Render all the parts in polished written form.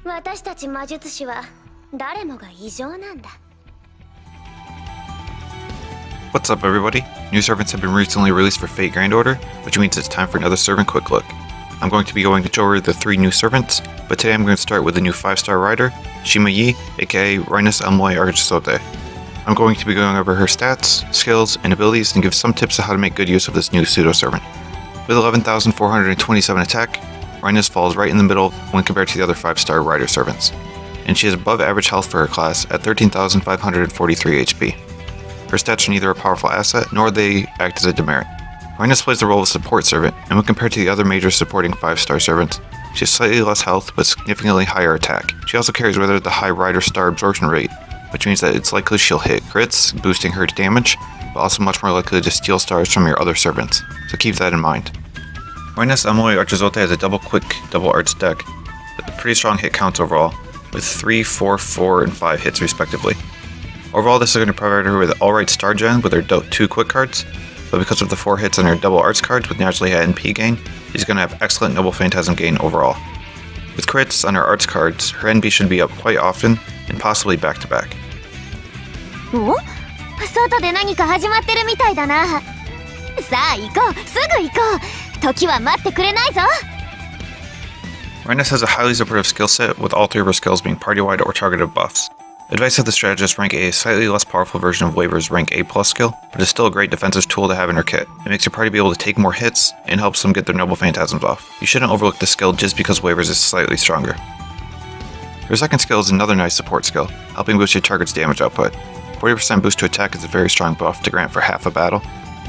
私たち魔術師は誰もが異常なんだ。 What's up, everybody? New servants have been recently released for Fate Grand Order, which means it's time for another servant quick look. I'm going to be going to show over the 3 new servants, but today I'm going to start with the new 5-star rider, Sima Yi, aka Reines El-Melloi Archisorte. I'm going to be going over her stats, skills, and abilities and give some tips on how to make good use of this new pseudo-servant. With 11,427 attack, Reines falls right in the middle when compared to the other 5-star rider servants, and she has above average health for her class at 13,543 HP. Her stats are neither a powerful asset nor they act as a demerit. Reines plays the role of a support servant, and when compared to the other major supporting 5-star servants, she has slightly less health but significantly higher attack. She also carries with her the high rider star absorption rate, which means that it's likely she'll hit crits, boosting her damage, but also much more likely to steal stars from your other servants, so keep that in mind. Reines El-Melloi Archisorte has a double quick, double arts deck, with pretty strong hit counts overall, with 3, 4, 4, and 5 hits respectively. Overall, this is going to provide her with alright star gen with her 2 quick cards, but because of the 4 hits on her double arts cards with naturally high NP gain, she's going to have excellent noble phantasm gain overall. With crits on her arts cards, her NP should be up quite often, and possibly back to back. お？外で何か始まってるみたいだな。さあ行こう、すぐ行こう。時は待ってくれないぞ。Reines has a highly supportive skill set, with all 3 of her skills being party-wide or targeted buffs. Advice of the strategist rank A is slightly less powerful version of Waver's rank A+ skill, but is still a great defensive tool to have in her kit. It makes your party be able to take more hits, and helps them get their noble phantasms off. You shouldn't overlook this skill just because Waver's is slightly stronger. Her second skill is another nice support skill, helping boost your target's damage output. 40% boost to attack is a very strong buff to grant for half a battle.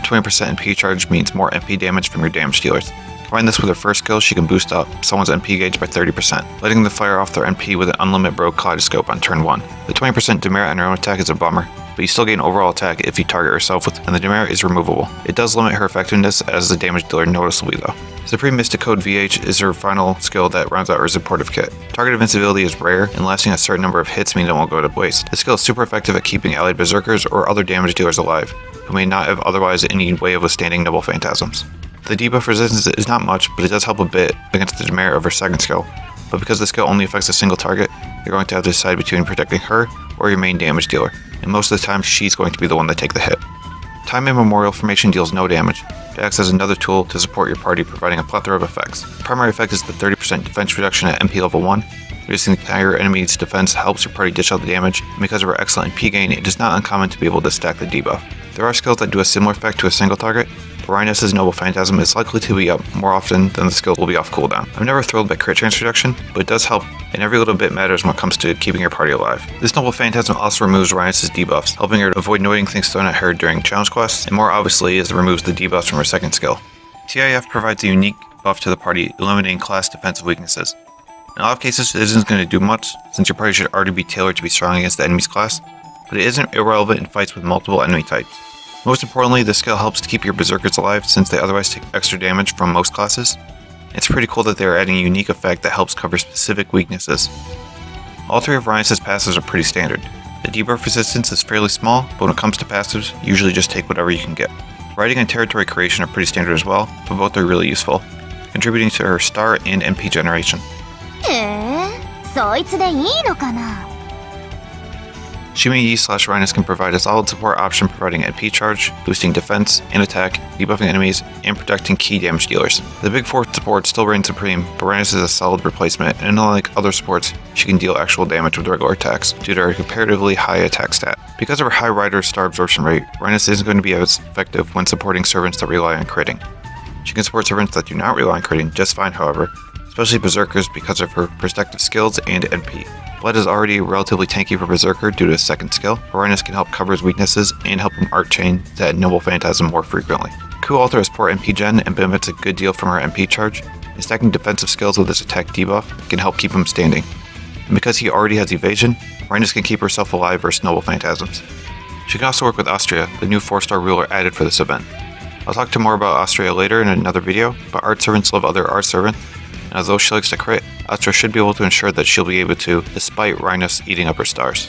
20% NP charge means more NP damage from your damage dealers. Combine this with her first skill, she can boost up someone's NP gauge by 30%, letting them fire off their NP with an unlimited rogue kaleidoscope on turn 1. The 20% demerit on her own attack is a bummer, but you still gain overall attack if you target herself with, and the demerit is removable. It does limit her effectiveness as the damage dealer noticeably though. Supreme Mystic Code VH is her final skill that rounds out her supportive kit. Target invincibility is rare, and lasting a certain number of hits means it won't go to waste. This skill is super effective at keeping allied berserkers or other damage dealers alive, who may not have otherwise any way of withstanding noble phantasms. The debuff resistance is not much, but it does help a bit against the demerit of her second skill, but because the skill only affects a single target, you're going to have to decide between protecting her or your main damage dealer, and most of the time she's going to be the one to take the hit. Time Immemorial Formation deals no damage. It acts as another tool to support your party, providing a plethora of effects. The primary effect is the 30% defense reduction at MP level 1. Reducing the entire enemy's defense helps your party dish out the damage, and because of her excellent MP gain, it is not uncommon to be able to stack the debuff. There are skills that do a similar effect to a single target, but Reines' Noble Phantasm is likely to be up more often than the skill will be off cooldown. I'm never thrilled by crit chance reduction, but it does help, and every little bit matters when it comes to keeping your party alive. This Noble Phantasm also removes Reines' debuffs, helping her to avoid annoying things thrown at her during challenge quests, and more obviously as it removes the debuffs from her second skill. TIF provides a unique buff to the party, eliminating class defensive weaknesses. In a lot of cases, it isn't going to do much, since your party should already be tailored to be strong against the enemy's class, but it isn't irrelevant in fights with multiple enemy types. Most importantly, this skill helps to keep your berserkers alive since they otherwise take extra damage from most classes. It's pretty cool that they are adding a unique effect that helps cover specific weaknesses. All 3 of Reines' passives are pretty standard. The debuff resistance is fairly small, but when it comes to passives, you usually just take whatever you can get. Writing and territory creation are pretty standard as well, but both are really useful, contributing to her star and NP generation. そいつでいいのかな? Sima Yi/Reines can provide a solid support option providing NP charge, boosting defense and attack, debuffing enemies, and protecting key damage dealers. The big 4 support still reigns supreme, but Reines is a solid replacement, and unlike other supports, she can deal actual damage with regular attacks due to her comparatively high attack stat. Because of her high rider star absorption rate, Reines isn't going to be as effective when supporting servants that rely on critting. She can support servants that do not rely on critting just fine however, especially berserkers because of her protective skills and NP. Blood is already relatively tanky for Berserker due to his second skill, but Reines can help cover his weaknesses and help him arc chain that Noble Phantasm more frequently. Coup Alter has poor NP gen and benefits a good deal from her NP charge, and stacking defensive skills with his attack debuff can help keep him standing. And because he already has evasion, Reines can keep herself alive versus Noble Phantasms. She can also work with Austria, the new 4-star ruler added for this event. I'll talk to more about Austria later in another video, but art servants love other art servants, and although she likes to crit, Astra should be able to ensure that she'll be able to, despite Reines eating up her stars.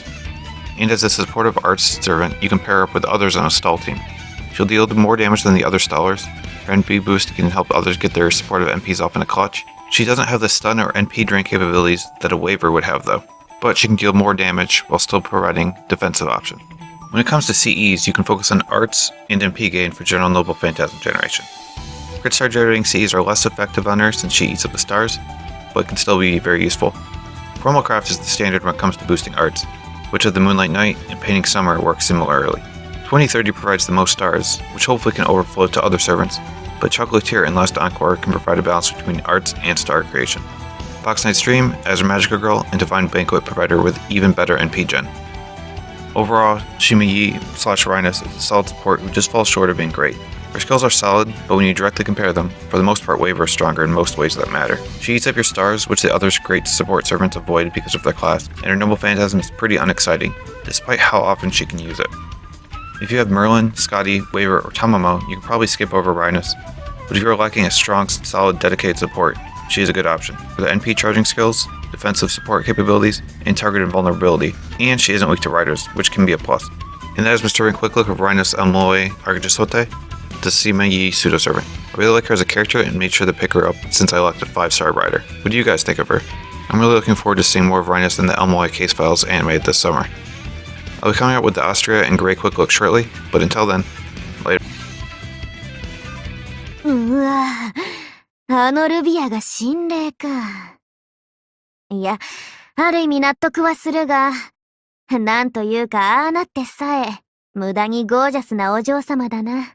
And as a supportive arts servant, you can pair her up with others on a stall team. She'll deal more damage than the other stallers, her NP boost can help others get their supportive NPs off in a clutch, She doesn't have the stun or NP drain capabilities that a Waver would have though, but she can deal more damage while still providing defensive options. When it comes to CEs, you can focus on arts and NP gain for general noble phantasm generation. Crit star generating CEs are less effective on her since she eats up the stars, but can still be very useful. Chromocraft is the standard when it comes to boosting arts, Witch of the Moonlight Night and Painting Summer work similarly. 2030 provides the most stars, which hopefully can overflow to other servants, but Chocolatier and Last Encore can provide a balance between arts and star creation. Fox Knight's Dream, Azure Magical Girl, and Divine Banquet provide her with even better NP gen. Overall, Sima Yi / Reines is a solid support who just falls short of being great. Her skills are solid, but when you directly compare them, for the most part Waver is stronger in most ways that matter. She eats up your stars, which the other great support servants avoid because of their class, and her Noble Phantasm is pretty unexciting, despite how often she can use it. If you have Merlin, Scotty, Waver, or Tamamo, you can probably skip over Reines, but if you are lacking a strong, solid, dedicated support, she is a good option for the NP charging skills, defensive support capabilities, and target invulnerability, and she isn't weak to riders, which can be a plus. And that is Mr. Ring Quick Look of Reines El-Melloi Archisorte, the Sima Yi pseudo servant. I really like her as a character and made sure to pick her up since I elected 5-star rider. What do you guys think of her? I'm really looking forward to seeing more of Reines in the El-Melloi Case Files animated this summer. I'll be coming out with the Austria and Grey Quick Look shortly, but until then, later. うわぁ、ルビアが心霊か。いや、ある意味納得はするが、なんというかなってさえ、無駄にゴージャスなお嬢様だな。